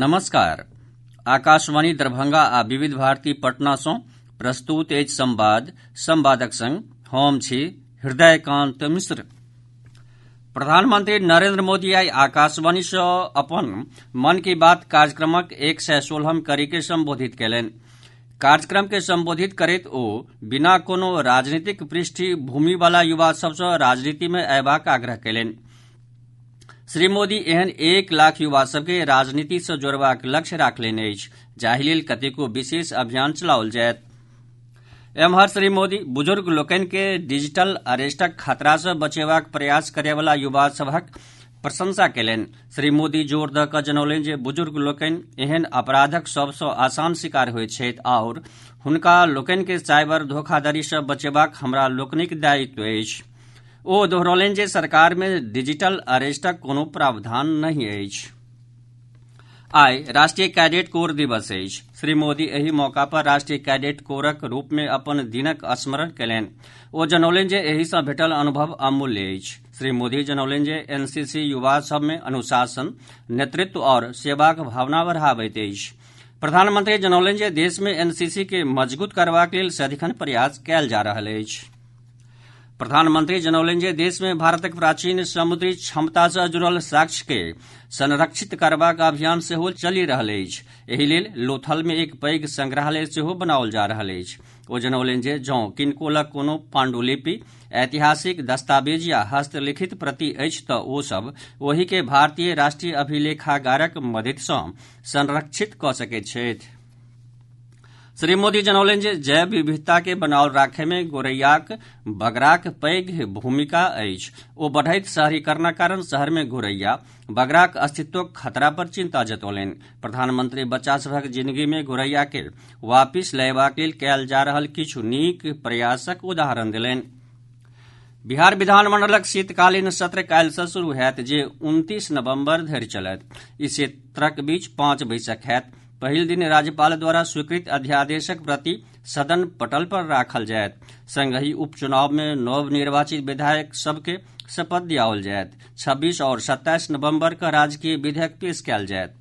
नमस्कार। आकाशवाणी दरभंगा आ विविध भारती पटना सँ प्रस्तुत अछि संवादक संग हम छी हृदयकांत मिश्र। प्रधानमंत्री नरेंद्र मोदी आई आकाशवाणी सँ अपन मन की बात कार्यक्रमक 116 कड़ी के संबोधित कयलनि। कार्यक्रम के संबोधित करैत ओ बिना कोनो राजनीतिक पृष्ठभूमि वाला युवा सभ सँ राजनीति में अयबाक आग्रह कयलनि। श्री मोदी एहन 1 लाख युवा सभ के राजनीति सँ जोड़बाक लक्ष्य राखलनि अछि, जाहि लेल कतेको विशेष अभियान चलाओल जायत। एम्हर श्री मोदी बुजुर्ग लोकनि के डिजिटल अरेस्टक खतरा सँ बचेबाक प्रयास करयवला युवा सभक प्रशंसा कयलनि। श्री मोदी जोर दऽ कऽ जनौलनि जे बुजुर्ग लोकनि एहन अपराधक सभ सँ आसान शिकार होइत छथि आओर हुनका लोकनि के साइबर धोखाधड़ी सँ बचेबाक हमरा लोकनिक दायित्व अछि। ओ दोहरौलनि जे सरकार में डिजिटल अरेस्टक कोनो प्रावधान नहि अछि। आइ राष्ट्रीय कैडेट कोर दिवस अछि। श्री मोदी एहि मौका पर राष्ट्रीय कैडेट कोरक रूप में अपन दिनक स्मरण कयलनि। ओ जनौलनि जे एहि सँ भेटल अनुभव अमूल्य अछि। श्री मोदी जनौलनि जे एनसीसी युवा सभ में अनुशासन, नेतृत्व आओर सेवाक भावना बढ़ाबैत अछि। प्रधानमंत्री जनौलनि जे देश में एनसीसी के मजगूत करबाक लेल सदिखन प्रयास कयल जा रहल अछि। प्रधानमंत्री जनौलनि जे देश में भारतक प्राचीन समुद्री क्षमता सँ जुड़ल साक्ष्य के संरक्षित करबाक अभियान सेहो चलि रहल अछि। एहि लेल लोथल में एक पैघ संग्रहालय सेहो बनाओल जा रहल अछि। ओ जनौलनि जे जौं किनको लग कोनो पांडुलिपि, ऐतिहासिक दस्तावेज या हस्तलिखित प्रति अछि तऽ ओ सभ ओहि के भारतीय राष्ट्रीय अभिलेखागारक मददि सँ संरक्षित कऽ सकैत छथि। श्री मोदी जनौलनि जे जैव विविधता के बनाओल राखय में गोरैयाक, बगराक पैघ भूमिका अछि। ओ बढ़ैत शहरीकरणक कारण शहर में गोरैया, बगराक अस्तित्वक खतरा पर चिंता जतौलनि। प्रधानमंत्री बच्चा सभक जिंदगी में गोरैया के वापिस लयबाक लेल कयल जा रहल किछु नीक प्रयासक उदाहरण देलनि। बिहार विधानमंडलक शीतकालीन सत्र काल्हि सँ शुरू होयत, जे 29 नवंबर धरि चलत। ई सत्रक बीच 5 बैसक होयत। पहिल दिन राज्यपाल द्वारा स्वीकृत अध्यादेशक प्रति सदन पटल पर राखल जायत। संगहि उपचुनाव में नवनिर्वाचित विधायक सभ के शपथ दियाओल जायत। 26 और 27 नवंबर के राजकीय विधेयक पेश कयल जायत।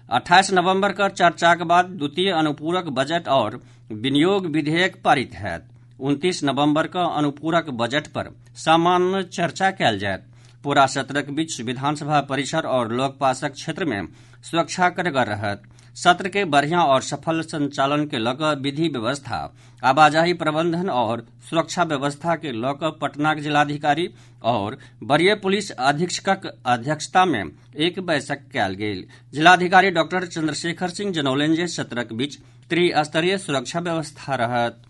28 नवंबर के चर्चाक बाद द्वितीय अनुपूरक बजट और विनियोग विधेयक पारित होयत। 29 नवंबर के अनुपूरक बजट पर सामान्य चर्चा कयल जायत। पूरा सत्रक बीच विधानसभा परिसर और लोकपासक क्षेत्र में सुरक्षा कड़गर रहत। सत्र के बढ़िया और सफल संचालन के लऽ कऽ विधि व्यवस्था, आवाजाही प्रबंधन और सुरक्षा व्यवस्था के लऽ कऽ पटनाक जिलाधिकारी और वरीय पुलिस अधीक्षकक अध्यक्षता में एक बैसक कयल गेल। जिलाधिकारी डॉक्टर चंद्रशेखर सिंह जनौलनि जे सत्रक बीच त्रिस्तरीय सुरक्षा व्यवस्था रहत।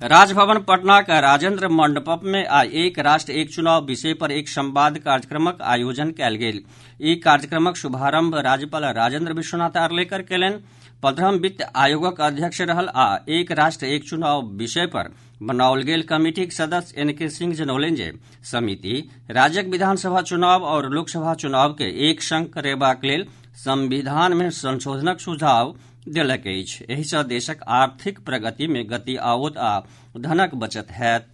राजभवन पटनाक राजेंद्र मंडप में आई एक राष्ट्र एक चुनाव विषय पर एक संवाद कार्यक्रमक आयोजन कयल गेल। ई कार्यक्रमक शुभारंभ राज्यपाल राजेंद्र विश्वनाथ आर्लेकर कयलनि। 15वीं वित्त आयोगक अध्यक्ष रहल आ एक राष्ट्र एक चुनाव विषय पर बनाओल गेल कमिटीक सदस्य NK सिंह जनौलनि जे समिति राज्यक विधानसभा चुनाव और लोकसभा चुनाव के एक संग करेबाक लेल संविधान में संशोधनक सुझाव देलक अछि। एहि सँ देशक आर्थिक प्रगति में गति आओत आ धनक बचत होयत।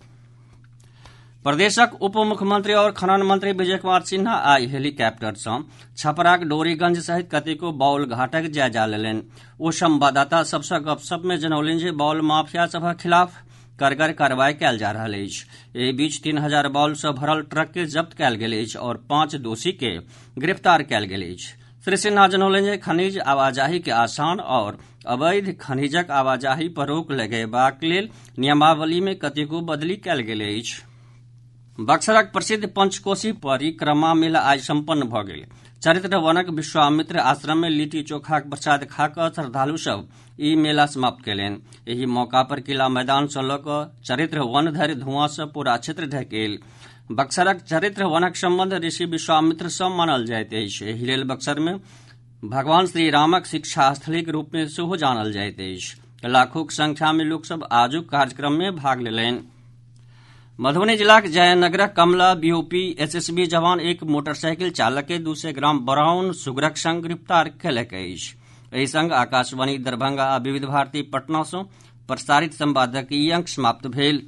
प्रदेशक उप मुख्यमंत्री और खनन मंत्री विजय कुमार सिन्हा आई हेलीकॉप्टर सँ छपराक डोरीगंज सहित कतेको बाउल घाटक जायजा लेलनि। ओ संवाददाता सभ सँ गपशप में जनौलनि जे बाउल माफिया सभक खिलाफ कड़गर कार्रवाई कयल जा रहल अछि। एहि बीच 3000 बाउल सँ भरल ट्रक के जब्त कयल गेल अछि और 5 दोषी के गिरफ्तार कयल गेल अछि। श्री सिन्हा जनौलनि जे खनिज आवाजाही के आसान और अवैध खनिजक आवाजाही पर रोक लगेबाक लेल नियमावली में कतेको बदली कयल गेल अछि। बक्सरक प्रसिद्ध पंचकोशी परिक्रमा मेला आई सम्पन्न भऽ गेल। चरित्र वनक विश्वामित्र आश्रम में लिट्टी चोखाक प्रसाद खा कऽ श्रद्धालु सभ ई मेला समाप्त कयलनि। एहि मौका पर किला मैदान सँ लऽ कऽ चरित्र वन धरि धुआं सँ पूरा क्षेत्र ढकि गेल। बक्सरक चरित्र वनक संबंध ऋषि विश्वामित्र सँ मानल जाइत अछि। एहि लेल बक्सर में भगवान श्री रामक शिक्षा स्थलीक रूप में सेहो जानल जाइत अछि। लाखों संख्या में लोक सभ आजुक कार्यक्रम में भाग लेलनि। मधुबनी जिलाक जयनगरक कमला BOP SSB जवान एक मोटरसाइकिल चालक के 200 ग्राम ब्राउन सुगरक संग गिरफ्तार कयलक अछि। एहि संग आकाशवाणी दरभंगा आ विविध भारती पटना सँ प्रसारित संवादक ई अंक समाप्त भेल।